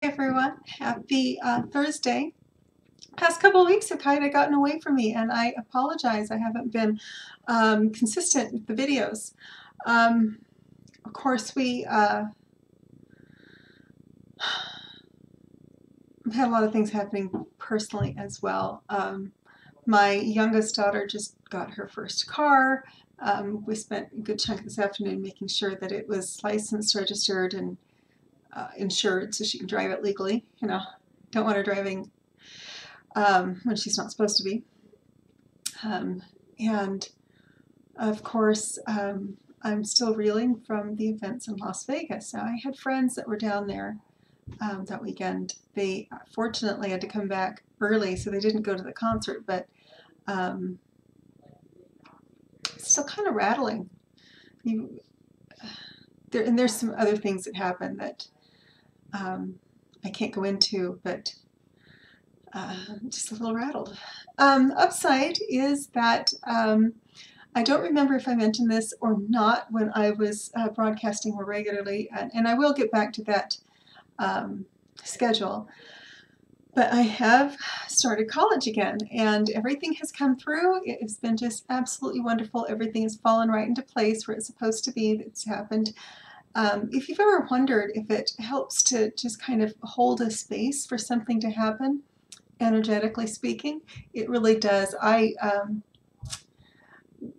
Everyone. Happy Thursday. Past couple of weeks have kind of gotten away from me, and I apologize. I haven't been consistent with the videos. Of course, we have had a lot of things happening personally as well. My youngest daughter just got her first car. We spent a good chunk this afternoon making sure that it was licensed, registered, and insured so she can drive it legally. Don't want her driving when she's not supposed to be. And of course, I'm still reeling from the events in Las Vegas. Now, I had friends that were down there that weekend. They fortunately had to come back early, so they didn't go to the concert, but it's still kind of rattling. There's some other things that happen that I can't go into, but just a little rattled. Upside is that I don't remember if I mentioned this or not when I was broadcasting more regularly, and I will get back to that schedule. But I have started college again, and everything has come through. It has been just absolutely wonderful. Everything has fallen right into place where it's supposed to be. It's happened. If you've ever wondered if it helps to just kind of hold a space for something to happen, energetically speaking, it really does. I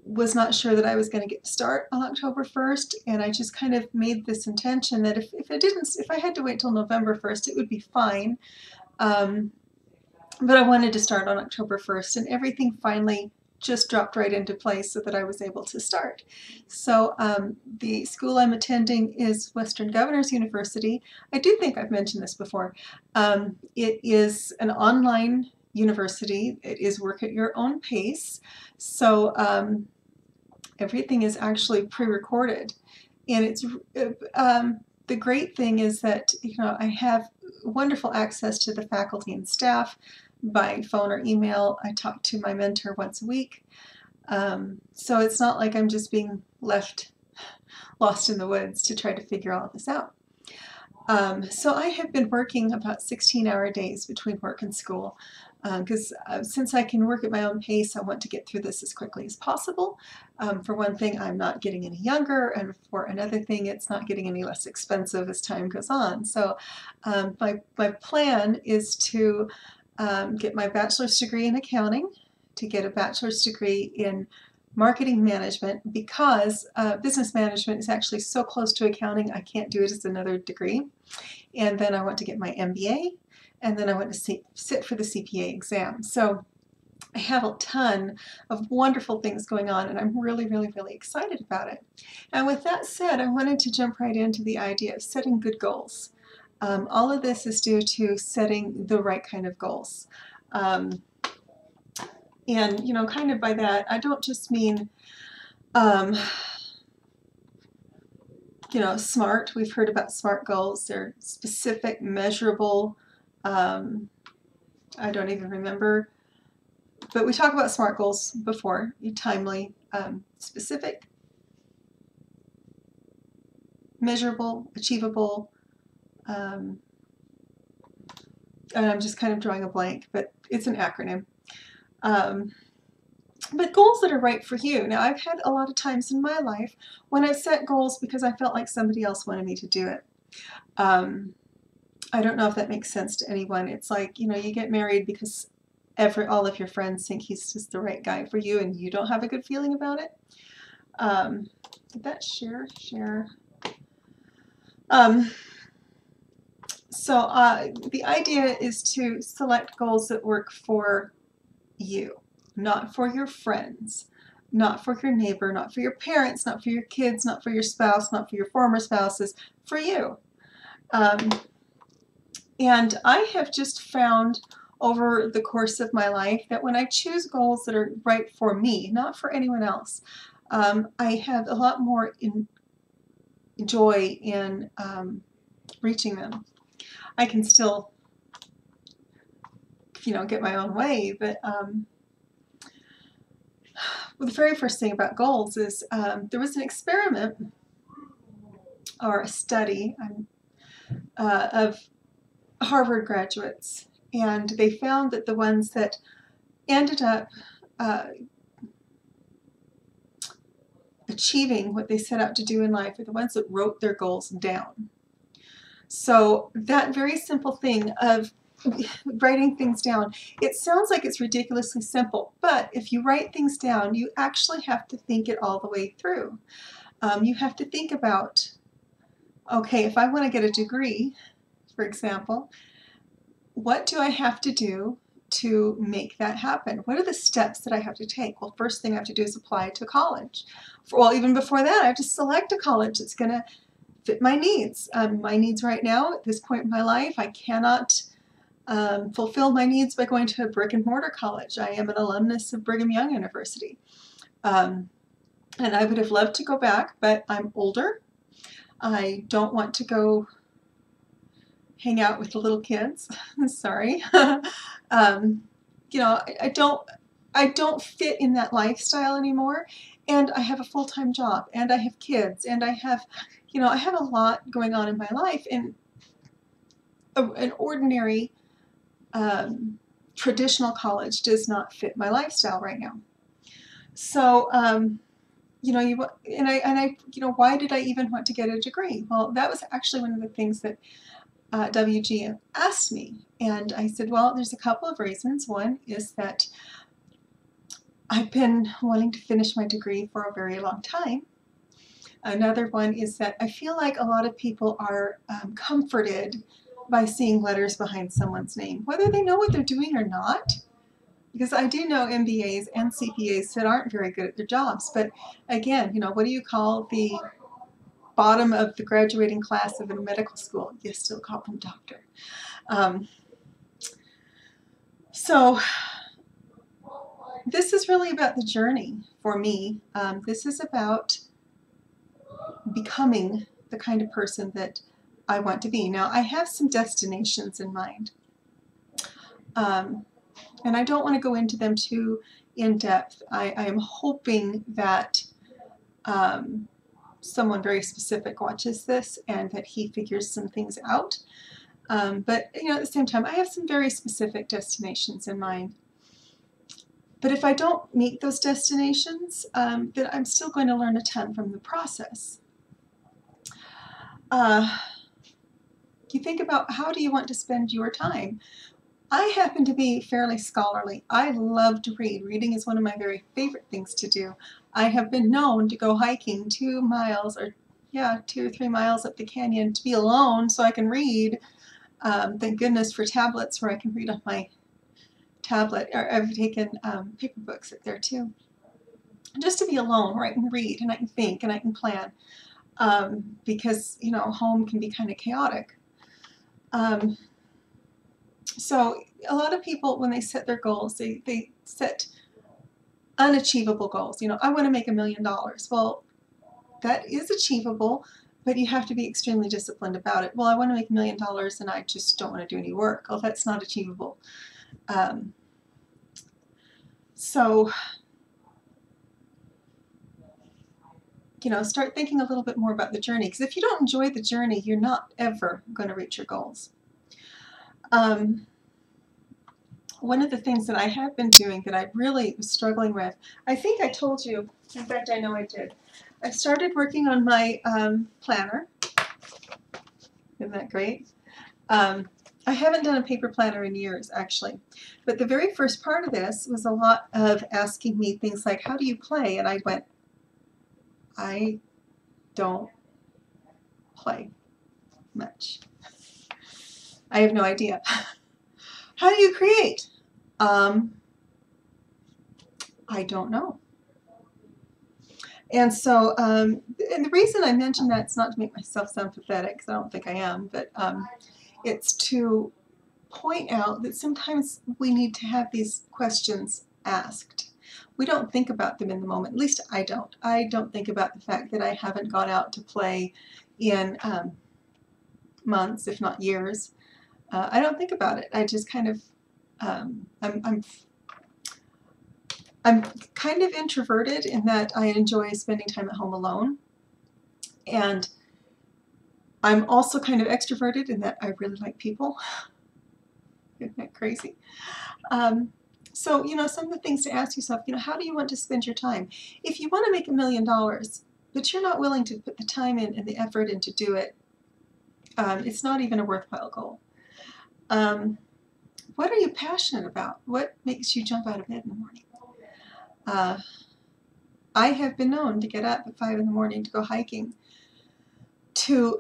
was not sure that I was going to get to start on October 1st, and I just kind of made this intention that if I had to wait till November 1st, it would be fine. But I wanted to start on October 1st, and everything finally just dropped right into place so that I was able to start. So the school I'm attending is Western Governors University. I do think I've mentioned this before. It is an online university. It is work at your own pace. So everything is actually pre-recorded. And it's the great thing is that I have wonderful access to the faculty and staff by phone or email. I talk to my mentor once a week. So it's not like I'm just being left lost in the woods to try to figure all of this out. So I have been working about 16-hour days between work and school because since I can work at my own pace, I want to get through this as quickly as possible. For one thing, I'm not getting any younger, and for another thing, it's not getting any less expensive as time goes on. So my plan is to get my bachelor's degree in accounting, to get a bachelor's degree in marketing management, because business management is actually so close to accounting, I can't do it as another degree. And then I want to get my MBA, and then I want to sit for the CPA exam. So I have a ton of wonderful things going on, and I'm really, really, really excited about it. And with that said, I wanted to jump right into the idea of setting good goals. All of this is due to setting the right kind of goals. And, kind of by that, I don't just mean, SMART. We've heard about SMART goals. They're specific, measurable. I don't even remember. But we talked about SMART goals before. Timely, specific, measurable, achievable. And I'm just kind of drawing a blank, but it's an acronym. But goals that are right for you. Now, I've had a lot of times in my life when I've set goals because I felt like somebody else wanted me to do it. I don't know if that makes sense to anyone. It's like, you get married because all of your friends think he's just the right guy for you, and you don't have a good feeling about it. Did that share? So the idea is to select goals that work for you, not for your friends, not for your neighbor, not for your parents, not for your kids, not for your spouse, not for your former spouses, for you. And I have just found over the course of my life that when I choose goals that are right for me, not for anyone else, I have a lot more joy in reaching them. I can still, get my own way, but the very first thing about goals is there was an experiment or a study of Harvard graduates, and they found that the ones that ended up achieving what they set out to do in life are the ones that wrote their goals down. So that very simple thing of writing things down, it sounds like it's ridiculously simple, but if you write things down, you actually have to think it all the way through. You have to think about, okay, if I want to get a degree, for example, what do I have to do to make that happen? What are the steps that I have to take? Well, first thing I have to do is apply to college. Well, even before that, I have to select a college that's going to fit my needs. My needs right now, at this point in my life, I cannot fulfill my needs by going to a brick and mortar college. I am an alumnus of Brigham Young University. And I would have loved to go back, but I'm older. I don't want to go hang out with the little kids. Sorry. You know, I don't fit in that lifestyle anymore. And I have a full-time job, and I have kids, and I have, you know, I have a lot going on in my life, and an ordinary traditional college does not fit my lifestyle right now. So, you know, you know, why did I even want to get a degree? Well, that was actually one of the things that WG asked me, and I said, well, there's a couple of reasons. One is that I've been wanting to finish my degree for a very long time. Another one is that I feel like a lot of people are comforted by seeing letters behind someone's name, whether they know what they're doing or not. Because I do know MBAs and CPAs that aren't very good at their jobs. But again, you know, what do you call the bottom of the graduating class of a medical school? You still call them doctor. So this is really about the journey for me. This is about becoming the kind of person that I want to be. Now, I have some destinations in mind. And I don't want to go into them too in depth. I am hoping that someone very specific watches this and that he figures some things out. But, you know, at the same time, I have some very specific destinations in mind. But if I don't meet those destinations, then I'm still going to learn a ton from the process. You think about, how do you want to spend your time? I happen to be fairly scholarly. I love to read. Reading is one of my very favorite things to do. I have been known to go hiking 2 miles, or 2 or 3 miles up the canyon to be alone so I can read. Thank goodness for tablets where I can read on my tablet. Or I've taken paper books up there too. Just to be alone where I can read and I can think and I can plan. Because, you know, home can be kind of chaotic. So a lot of people, when they set their goals, they set unachievable goals. You know, I want to make $1 million. Well, that is achievable, but you have to be extremely disciplined about it. Well, I want to make $1 million and I just don't want to do any work. Well, that's not achievable. So, you know, start thinking a little bit more about the journey, because if you don't enjoy the journey, you're not ever going to reach your goals. One of the things that I have been doing that I really was struggling with, I think I told you, in fact I know I did, I started working on my planner. Isn't that great? I haven't done a paper planner in years, actually, but the very first part of this was a lot of asking me things like, how do you play? And I went, I don't play much. I have no idea. How do you create? I don't know. And so, and the reason I mention that, it's not to make myself sound pathetic, because I don't think I am, but it's to point out that sometimes we need to have these questions asked. We don't think about them in the moment. At least I don't. I don't think about the fact that I haven't gone out to play in months, if not years. I don't think about it. I just kind of, I'm kind of introverted in that I enjoy spending time at home alone. And I'm also kind of extroverted in that I really like people. Isn't that crazy? Um, so, some of the things to ask yourself, how do you want to spend your time? If you want to make $1,000,000, but you're not willing to put the time in and the effort in to do it, it's not even a worthwhile goal. What are you passionate about? What makes you jump out of bed in the morning? I have been known to get up at 5 in the morning to go hiking, to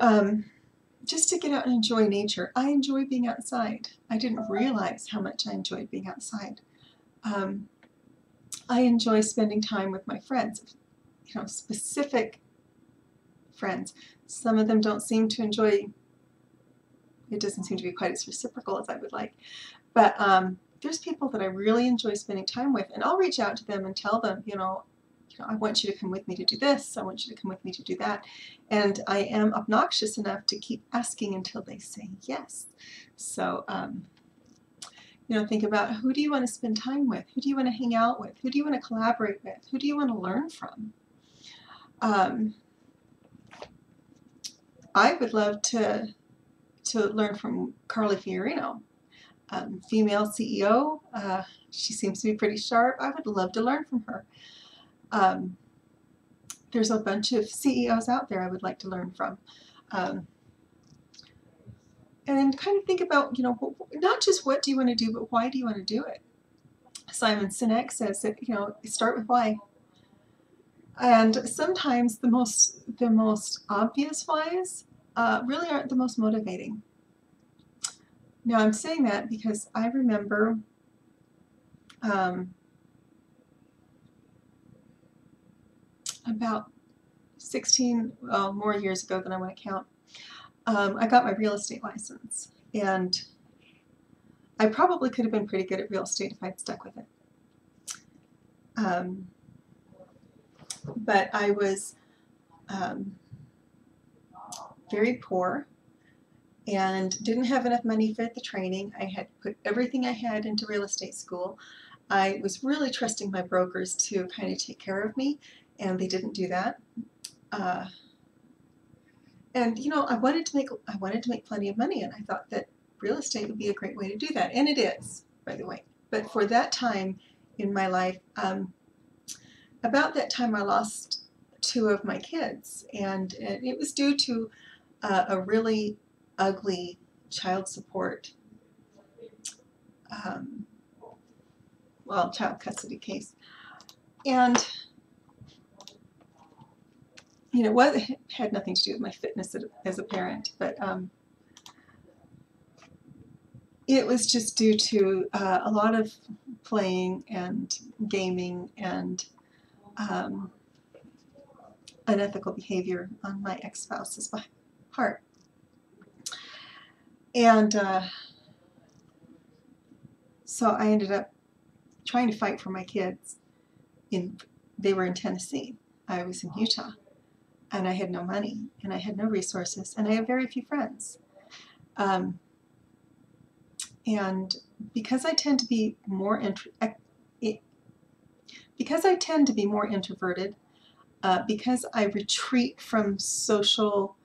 just to get out and enjoy nature. I enjoy being outside. I didn't realize how much I enjoyed being outside. I enjoy spending time with my friends, specific friends. Some of them don't seem to enjoy, it doesn't seem to be quite as reciprocal as I would like, but there's people that I really enjoy spending time with, and I'll reach out to them and tell them, I want you to come with me to do this, I want you to come with me to do that, and I am obnoxious enough to keep asking until they say yes. So, think about, who do you want to spend time with? Who do you want to hang out with? Who do you want to collaborate with? Who do you want to learn from? I would love to learn from Carly Fiorino, female CEO. She seems to be pretty sharp. I would love to learn from her. There's a bunch of CEOs out there I would like to learn from. And kind of think about, not just what do you want to do, but why do you want to do it? Simon Sinek says that, start with why. And sometimes the most obvious whys really aren't the most motivating. Now, I'm saying that because I remember about 16 more years ago than I want to count, I got my real estate license, and I probably could have been pretty good at real estate if I'd stuck with it. But I was very poor and didn't have enough money for the training. I had put everything I had into real estate school. I was really trusting my brokers to kind of take care of me, and they didn't do that. And I wanted to make plenty of money, and I thought that real estate would be a great way to do that, and it is, by the way. But for that time in my life, about that time I lost 2 of my kids, and it was due to a really ugly child support, child custody case. And what had nothing to do with my fitness as a parent, but it was just due to a lot of playing and gaming and unethical behavior on my ex-spouse's part. And so I ended up trying to fight for my kids. They were in Tennessee. I was in Utah. And I had no money, and I had no resources, and I had very few friends. And because I tend to be more introverted, because I retreat from social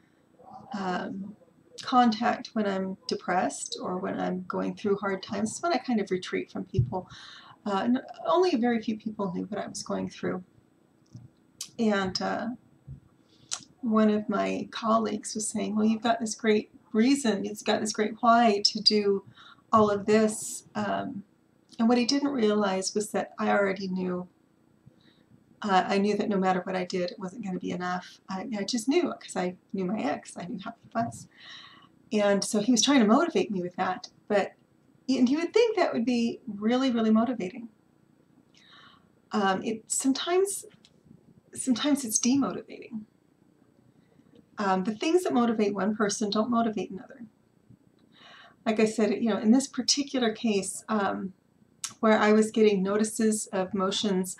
contact when I'm depressed or when I'm going through hard times, it's when I kind of retreat from people. Only a very few people knew what I was going through. And one of my colleagues was saying, well, you've got this great reason, you've got this great why to do all of this. And what he didn't realize was that I already knew. I knew that no matter what I did, it wasn't going to be enough. I just knew, because I knew my ex. I knew how he was. And so he was trying to motivate me with that. But you would think that would be really, really motivating. Sometimes it's demotivating. The things that motivate one person don't motivate another. Like I said, in this particular case, where I was getting notices of motions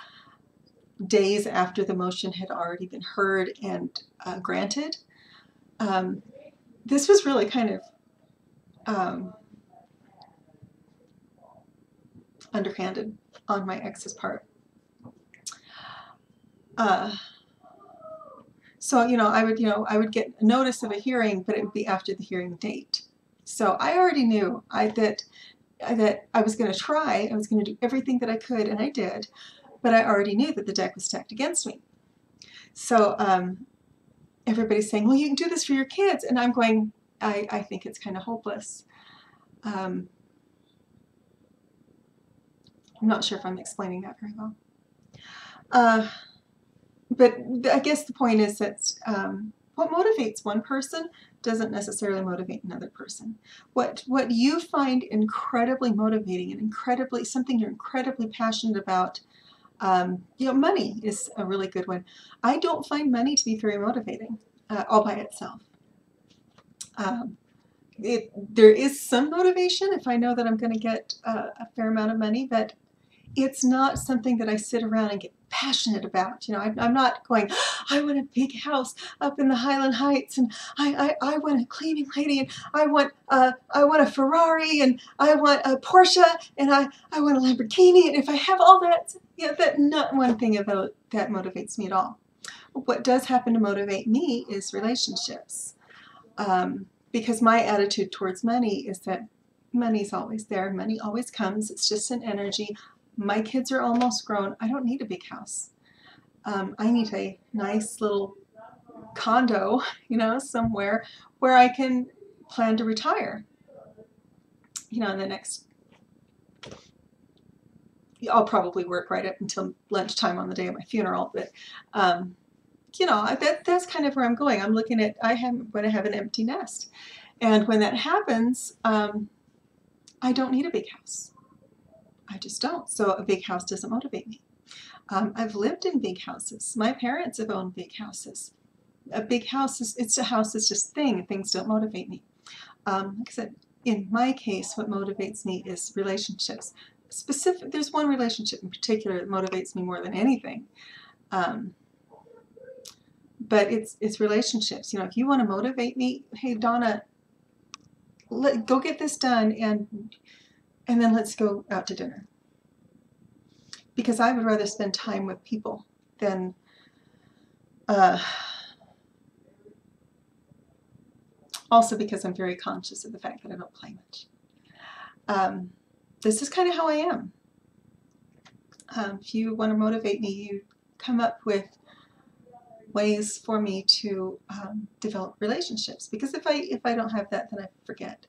days after the motion had already been heard and granted, this was really kind of underhanded on my ex's part. So, I would get a notice of a hearing, but it would be after the hearing date. So I already knew that that I was going to try. I was going to do everything that I could, and I did, but I already knew that the deck was stacked against me. So everybody's saying, well, you can do this for your kids, and I'm going, I think it's kind of hopeless. I'm not sure if I'm explaining that very well. But I guess the point is that what motivates one person doesn't necessarily motivate another person. What you find incredibly motivating and incredibly something you're incredibly passionate about, money is a really good one. I don't find money to be very motivating all by itself. There is some motivation if I know that I'm going to get a fair amount of money, but it's not something that I sit around and get passionate about. I'm not going, I want a big house up in the Highland Heights, and I want a cleaning lady, and I want a Ferrari, and I want a Porsche, and I want a Lamborghini, and if I have all that, that not one thing about that motivates me at all. What does happen to motivate me is relationships, because my attitude towards money is that money's always there, money always comes, it's just an energy. My kids are almost grown. I don't need a big house. I need a nice little condo, somewhere where I can plan to retire. In the next, I'll probably work right up until lunchtime on the day of my funeral, but that's kind of where I'm going. I'm looking at, I'm going to have an empty nest. And when that happens, I don't need a big house. I just don't. So a big house doesn't motivate me. I've lived in big houses. My parents have owned big houses. A big house it's a house, it's just a thing. Things don't motivate me. Like I said, in my case, what motivates me is relationships. There's one relationship in particular that motivates me more than anything. But it's relationships. If you want to motivate me, hey Donna, go get this done, and then let's go out to dinner. Because I would rather spend time with people than also because I'm very conscious of the fact that I don't play much. This is kind of how I am. If you want to motivate me, you come up with ways for me to develop relationships. Because if I don't have that, then I forget.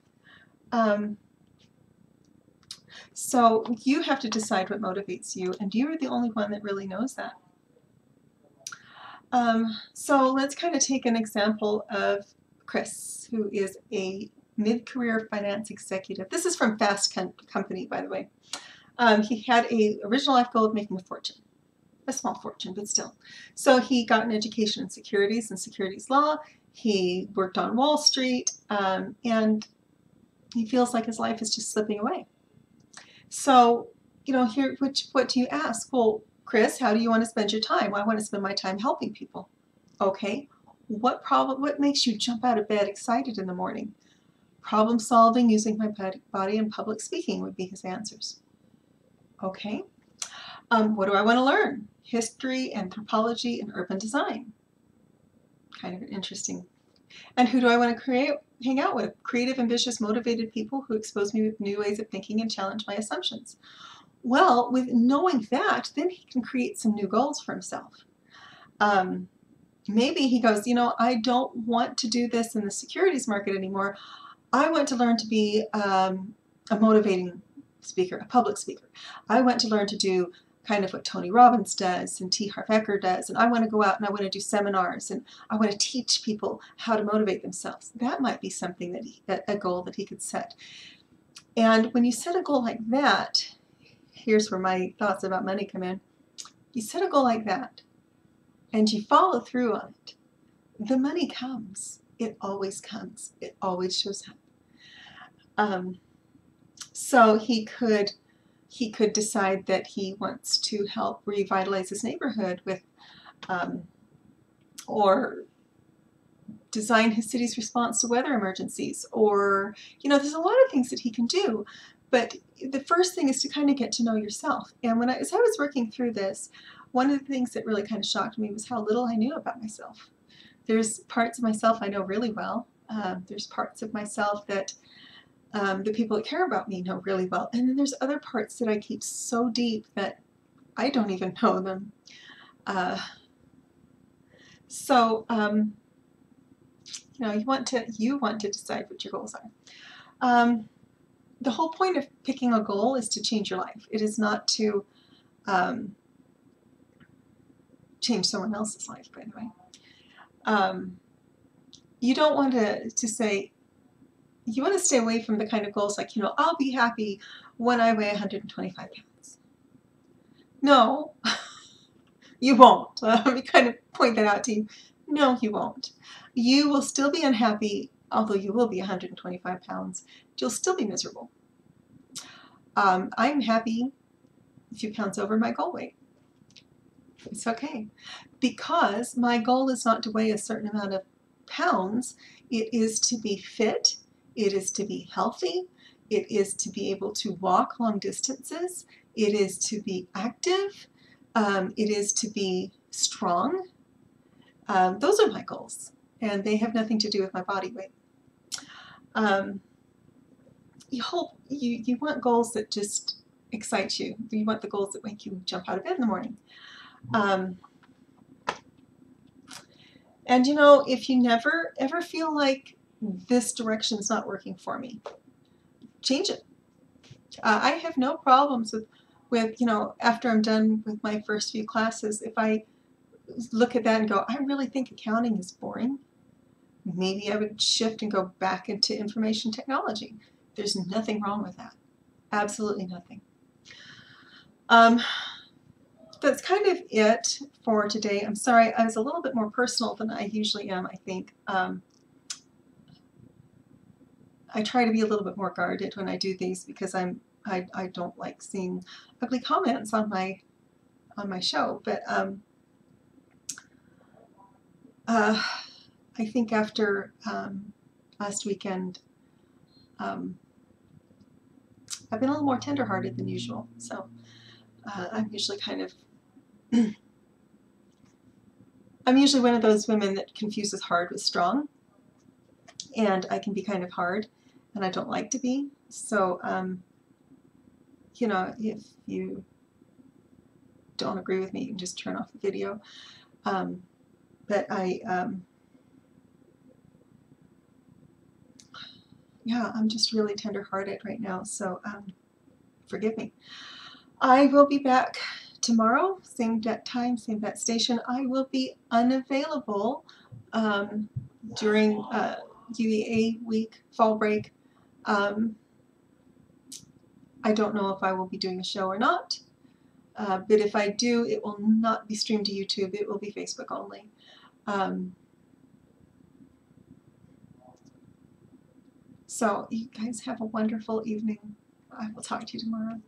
So you have to decide what motivates you, and you're the only one that really knows that. So let's kind of take an example of Chris, who is a mid-career finance executive. This is from Fast Company, by the way. He had an original life goal of making a fortune. A small fortune, but still. So he got an education in securities and securities law. He worked on Wall Street, and he feels like his life is just slipping away. So, here, what do you ask? Well, Chris, how do you want to spend your time? Well, I want to spend my time helping people. Okay, what makes you jump out of bed excited in the morning? Problem solving using my body, and public speaking would be his answers. Okay, what do I want to learn? History, anthropology, and urban design. Kind of an interesting. And who do I want to hang out with? Creative, ambitious, motivated people who expose me with new ways of thinking and challenge my assumptions. Well, with knowing that, then he can create some new goals for himself. Maybe he goes, I don't want to do this in the securities market anymore. I want to learn to be a motivating speaker, a public speaker. I want to learn to do kind of what Tony Robbins does and T. Harv Eker does, and I want to go out and I want to do seminars, and I want to teach people how to motivate themselves. That might be something a goal that he could set. And when you set a goal like that, here's where my thoughts about money come in. You set a goal like that, and you follow through on it, the money comes. It always comes. It always shows up. So he could decide that he wants to help revitalize his neighborhood with, or design his city's response to weather emergencies, or, there's a lot of things that he can do. But the first thing is to kind of get to know yourself. And as I was working through this, one of the things that really kind of shocked me was how little I knew about myself. There's parts of myself I know really well. There's parts of myself that The people that care about me know really well. And then there's other parts that I keep so deep that I don't even know them. You know, you want to decide what your goals are. The whole point of picking a goal is to change your life. It is not to change someone else's life, by the way. You don't want to say, you want to stay away from the kind of goals like, I'll be happy when I weigh 125 pounds. No, you won't. Let me kind of point that out to you. No, you won't. You will still be unhappy, although you will be 125 pounds. You'll still be miserable. I'm happy a few pounds over my goal weight. It's okay. Because my goal is not to weigh a certain amount of pounds. It is to be fit. It is to be healthy. It is to be able to walk long distances. It is to be active. It is to be strong. Those are my goals, and they have nothing to do with my body weight. You want goals that just excite you. You want the goals that make you jump out of bed in the morning. And if you never ever feel like this direction's not working for me, change it. I have no problems with after I'm done with my first few classes, if I look at that and go, I really think accounting is boring, maybe I would shift and go back into information technology. There's nothing wrong with that. Absolutely nothing. That's kind of it for today. I'm sorry, I was a little bit more personal than I usually am, I think. I try to be a little bit more guarded when I do these because I don't like seeing ugly comments on my show. But I think after last weekend, I've been a little more tender-hearted than usual. So I'm usually kind of I'm usually one of those women that confuses hard with strong, and I can be kind of hard, and I don't like to be. So if you don't agree with me, you can just turn off the video. But yeah, I'm just really tender-hearted right now, so forgive me. I will be back tomorrow, same time, same station. I will be unavailable during UEA week, fall break. I don't know if I will be doing a show or not, but if I do, it will not be streamed to YouTube. It will be Facebook only. So you guys have a wonderful evening. I will talk to you tomorrow.